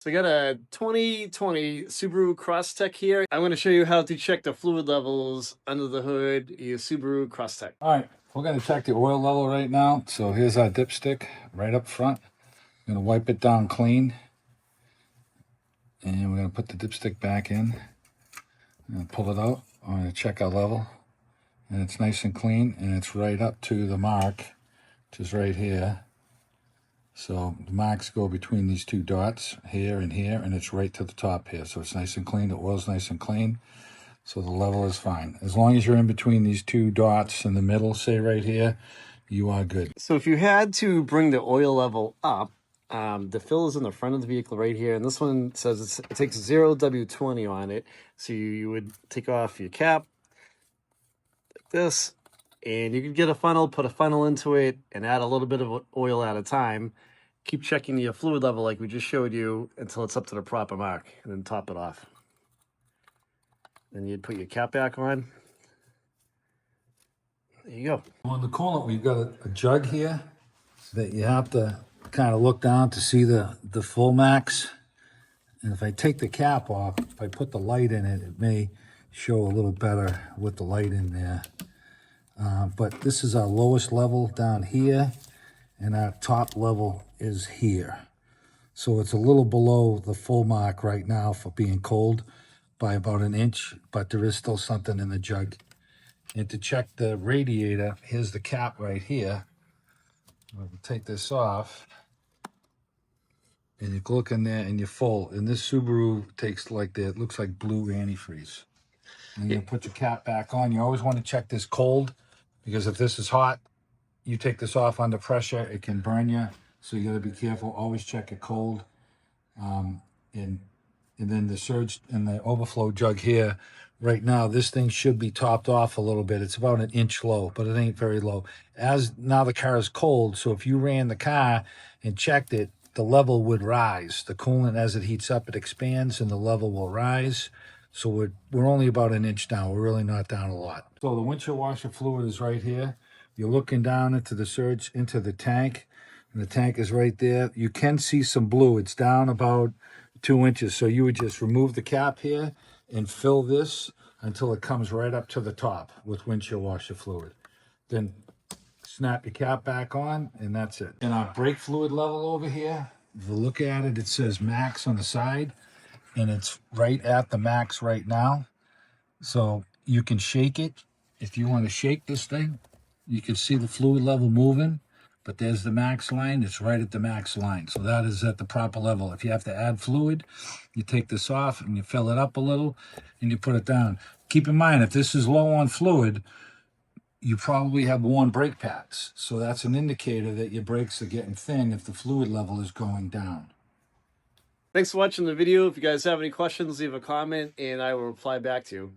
So I got a 2020 Subaru Crosstrek here. I'm going to show you how to check the fluid levels under the hood of your Subaru Crosstrek. All right, we're going to check the oil level right now. So here's our dipstick right up front. I'm going to wipe it down clean. And we're going to put the dipstick back in and pull it out. I'm going to check our level. And it's nice and clean, and it's right up to the mark, which is right here. So the marks go between these two dots, here, and it's right to the top here. So it's nice and clean. The oil's nice and clean. So the level is fine. As long as you're in between these two dots in the middle, say right here, you are good. So if you had to bring the oil level up, the fill is in the front of the vehicle right here. And this one says it takes 0 W20 on it. So you would take off your cap like this, and you could get a funnel, put a funnel into it, and add a little bit of oil at a time. Keep checking your fluid level like we just showed you until it's up to the proper mark, and then top it off. Then you'd put your cap back on. There you go. On the coolant, we've got a jug here that you have to kind of look down to see the full max. And if I take the cap off, if I put the light in it, it may show a little better with the light in there. But this is our lowest level down here, and our top level is here. So it's a little below the full mark right now for being cold by about an inch, but there is still something in the jug. And to check the radiator, here's the cap right here. We'll take this off, and you look in there and you're full. And this Subaru takes like that, it looks like blue antifreeze. And you put your cap back on. You always want to check this cold, because if this is hot, you take this off under pressure, it can burn you. So you got to be careful. Always check it cold. And then the surge and the overflow jug here, right now, this thing should be topped off a little bit. It's about an inch low, but it ain't very low. As now the car is cold, so if you ran the car and checked it, the level would rise. The coolant, as it heats up, it expands and the level will rise. So we're only about an inch down. We're really not down a lot. So the windshield washer fluid is right here. You're looking down into the surge, into the tank, and the tank is right there. You can see some blue. It's down about 2 inches. So you would just remove the cap here and fill this until it comes right up to the top with windshield washer fluid. Then snap your cap back on, and that's it. And our brake fluid level over here, if you look at it, it says max on the side, and it's right at the max right now. So you can shake it. If you want to shake this thing, you can see the fluid level moving, but there's the max line. It's right at the max line. So that is at the proper level. If you have to add fluid, you take this off and you fill it up a little and you put it down. Keep in mind, if this is low on fluid, you probably have worn brake pads. So that's an indicator that your brakes are getting thin if the fluid level is going down. Thanks for watching the video. If you guys have any questions, leave a comment and I will reply back to you.